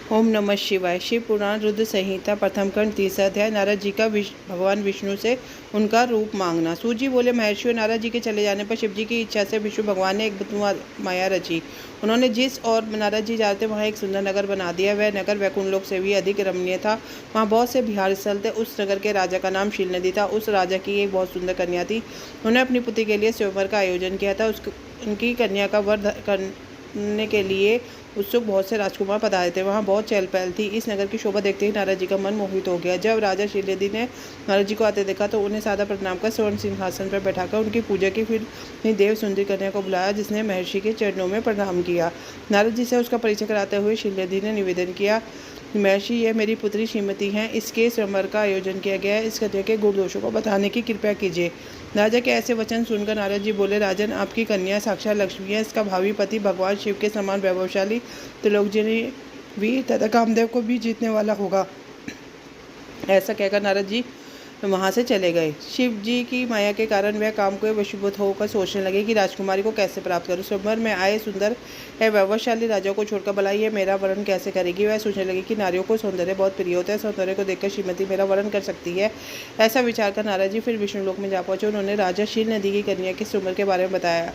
ओम नमः शिवाय। शिव पुराण रुद्र संहिता प्रथम खंड तीसरा अध्याय। नारद जी का भगवान विष्णु से उनका रूप मांगना। सूत जी बोले, महर्षियों, नारद जी के चले जाने पर शिव जी की इच्छा से विष्णु भगवान ने एक माया रची। उन्होंने जिस और नारद जी जाते वहाँ एक सुंदर नगर बना दिया। वह नगर वैकुंठ लोक से भी अधिक रमणीय था। वहाँ बहुत से विहार स्थल थे। उस नगर के राजा का नाम शील नदी था। उस राजा की एक बहुत सुंदर कन्या थी। उन्होंने अपनी पुत्री के लिए स्वयंवर का आयोजन किया था। उनकी कन्या का वर करने के लिए उत्सुक बहुत से राजकुमार पधारे थे। वहाँ बहुत चहल पहल थी। इस नगर की शोभा देखते ही नारद जी का मन मोहित हो गया। जब राजा शीलनदी ने नारद जी को आते देखा तो उन्हें सादा प्रणाम कर स्वर्ण सिंहासन पर बैठाकर उनकी पूजा की। फिर अपनी देव सुंदरी कन्या को बुलाया, जिसने महर्षि के चरणों में प्रणाम किया। नारद जी से उसका परिचय कराते हुए शीलनदी ने निवेदन किया, महर्षि, यह मेरी पुत्री श्रीमती हैं। इसके स्वयंवर का आयोजन किया गया है। इस कन्या के गुण दोषों को बताने की कृपया कीजिए। राजा के ऐसे वचन सुनकर नारद जी बोले, राजन, आपकी कन्या साक्षात लक्ष्मी है। इसका भावी पति भगवान शिव के समान वैभवशाली, त्रिलोकजनी, वीर तथा कामदेव को भी जीतने वाला होगा। ऐसा कहकर नारद जी वहाँ से चले गए। शिव जी की माया के कारण वह काम को वशीभूत होकर सोचने लगे कि राजकुमारी को कैसे प्राप्त करूं। स्वयंवर में आए सुंदर है वैभवशाली राजा को छोड़कर भला ये मेरा वर्ण कैसे करेगी। वह सोचने लगी कि नारियों को सौंदर्य बहुत प्रिय होता है। सौंदर्य को देखकर श्रीमती मेरा वर्ण कर सकती है। ऐसा विचार कर नारद जी फिर विष्णु लोक में जा पहुंचे। उन्होंने राजा शील नदी की कन्या की स्वयंवर के बारे में बताया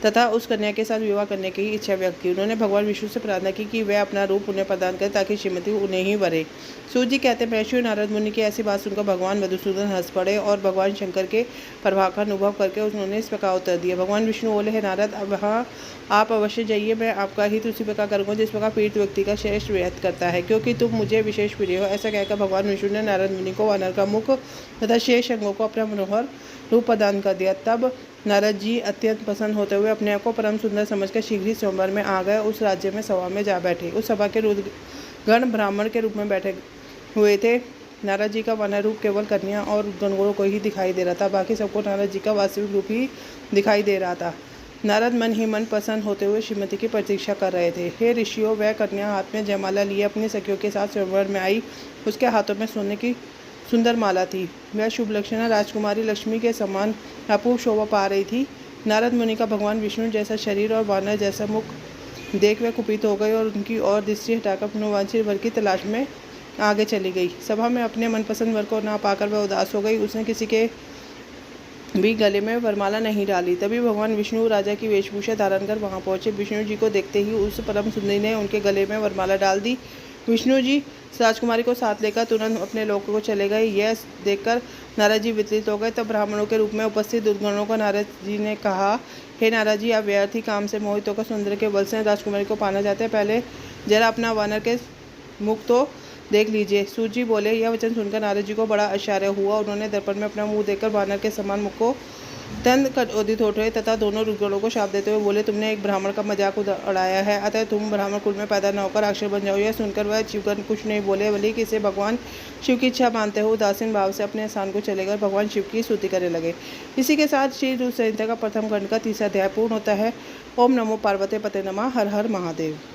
तथा उस कन्या के साथ विवाह करने की इच्छा व्यक्त की। उन्होंने भगवान विष्णु से प्रार्थना की कि वह अपना रूप उन्हें प्रदान करे ताकि श्रीमती उन्हें ही वरे। सूत जी कहते हैं, महर्षि नारद मुनि की ऐसी बात सुनकर भगवान मधुसूदन हंस पड़े और भगवान शंकर के प्रभाव का अनुभव करके उन्होंने इस प्रकार उत्तर दिया। भगवान विष्णु बोले, है नारद, अब हाँ आप अवश्य जाइए। मैं आपका हित उसी प्रकार करूँगा जिस प्रकार पीड़ित व्यक्ति का श्रेष्ठ व्यक्त करता है, क्योंकि तुम मुझे विशेष प्रिय हो। ऐसा कहकर भगवान विष्णु ने नारद मुनि को वानर का मुख तथा शेष अंगों को अपना मनोहर रूप प्रदान कर दिया। तब नारद जी अत्यंत प्रसन्न होते हुए अपने आप को परम सुंदर समझकर शीघ्र ही स्वयंवर में आ गए। उस राज्य में सभा में जा बैठे। उस सभा के रुद्रगण ब्राह्मण के रूप में बैठे हुए थे। नारद जी का वानर रूप केवल कन्या और गणगणों को ही दिखाई दे रहा था। बाकी सबको नारद जी का वास्तविक रूप ही दिखाई दे रहा था। नारद मन ही मन प्रसन्न होते हुए श्रीमती की प्रतीक्षा कर रहे थे। हे ऋषियों, वह कन्या हाथ में जयमाला लिए अपनी सखियों के साथ स्वयंवर में आई। उसके हाथों में सोने की सुंदर माला थी। वह शुभ लक्षणा राजकुमारी लक्ष्मी के समान अपूर्व शोभा पा रही थी। नारद मुनि का भगवान विष्णु जैसा शरीर और वानर जैसा मुख देख वह कुपित हो गई और उनकी ओर दृष्टि हटाकर मनोवांछित वर की तलाश में आगे चली गई। सभा में अपने मनपसंद वर को ना पाकर वह उदास हो गई। उसने किसी के भी गले में वरमाला नहीं डाली। तभी भगवान विष्णु राजा की वेशभूषा धारण कर वहां पहुंचे। विष्णु जी को देखते ही उस परम सुंदरी ने उनके गले में वरमाला डाल दी। विष्णु जी राजकुमारी को साथ लेकर तुरंत अपने लोक को चले गए। यह देखकर नारद जी विचलित हो गए। तब ब्राह्मणों के रूप में उपस्थित दुर्गणों को नारद जी ने कहा, हे नारद जी, आप व्यर्थ ही काम से मोहित होकर सुंदर के बल से राजकुमारी को पाना चाहते हैं। पहले जरा अपना वानर के मुख तो देख लीजिए। सूत जी बोले। यह वचन सुनकर नारद जी को बड़ा आश्चर्य हुआ। उन्होंने दर्पण में अपना मुंह देखकर वानर के समान मुख को तंद क्रोधित हो उठे तथा दोनों रुद्रगणों को शाप देते हुए बोले, तुमने एक ब्राह्मण का मजाक उड़ाया है, अतः तुम ब्राह्मण कुल में पैदा न होकर राक्षस बन जाओ। यह सुनकर वह शिवगण कुछ नहीं बोले, बल्कि किसे भगवान शिव की इच्छा मानते हुए उदासीन भाव से अपने स्थान को चले गए। भगवान शिव की स्तुति करने लगे। इसी के साथ श्री रुद्र संहिता का प्रथम खंड का तीसरा अध्याय पूर्ण होता है। ओम नमो पार्वती पते नमः। हर हर महादेव।